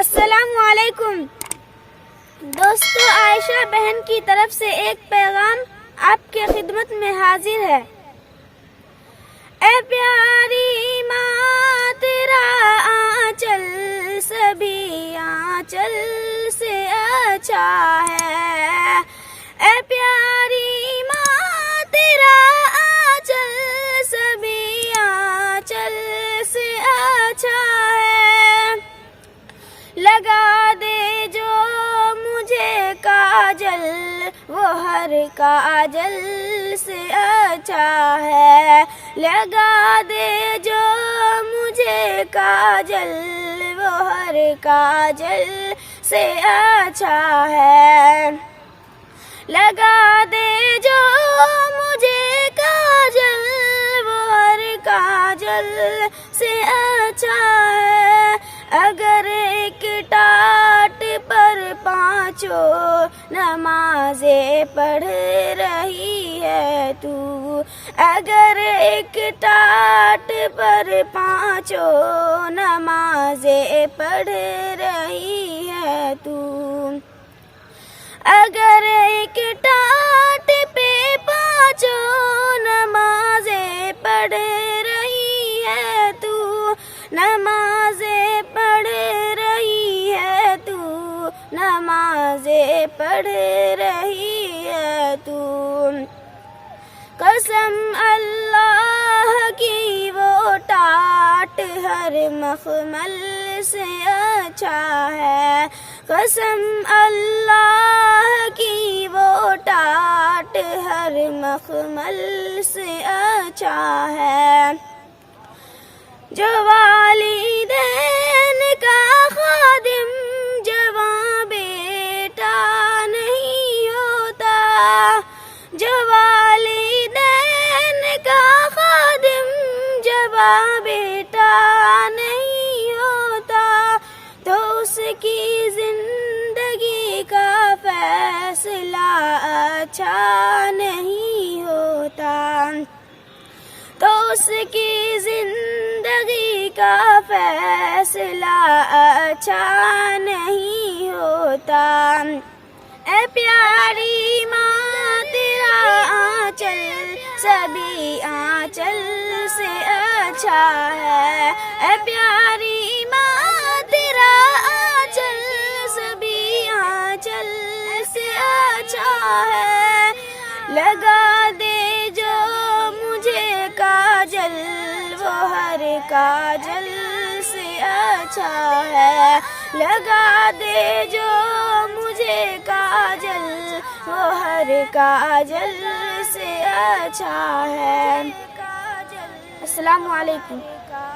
السلام علیکم دوستو، عائشہ بہن کی طرف سے ایک پیغام آپ کے خدمت میں حاضر ہے۔ اے پیاری ماں، تیرا آنچل سبھی آنچل سے اچھا ہے۔ اے پیاری ماں، تیرا آنچل سبھی آنچل سے اچھا ہے۔ لگا دے جو مجھے کاجل، وہ ہر کاجل سے اچھا ہے۔ لگا دے جو مجھے کاجل، وہ ہر کاجل سے اچھا ہے۔ لگا دے جو مجھے کاجل، وہ ہر کاجل سے اچھا ہے۔ اگر ایک ٹاٹ پر پانچوں نمازیں پڑھ رہی ہے تو، اگر ایک ٹاٹ پر پانچوں نمازیں پڑھ رہی ہے تو، اگر ایک ٹاٹ پہ پانچوں نمازیں پڑھ رہی ہے تو، نمازیں پڑھ رہی ہے تو، نمازیں پڑھ رہی ہے تو، قسم اللہ کی وہ ٹاٹ ہر مخمل سے اچھا ہے۔ قسم اللہ کی وہ ٹاٹ ہر مخمل سے اچھا ہے۔ جو والدین کا خادم جواں بیٹا نہیں ہوتا، جو والدین کا خادم جواں بیٹا نہیں ہوتا، تو اس کی زندگی کا فیصلہ اچھا نہیں ہوتا، تو اس کی زندگی کا فیصلہ اچھا نہیں ہوتا۔ اے پیاری ماں، تیرا آنچل سبھی آنچل سے اچھا ہے۔ اے پیاری ماں، تیرا آنچل سبھی آنچل سے اچھا ہے۔ لگا دے جو مجھے کاجل، وہ ہر کاجل سے اچھا ہے۔ لگا دے جو مجھے کاجل، وہ ہر کاجل سے اچھا ہے۔ السلام علیکم۔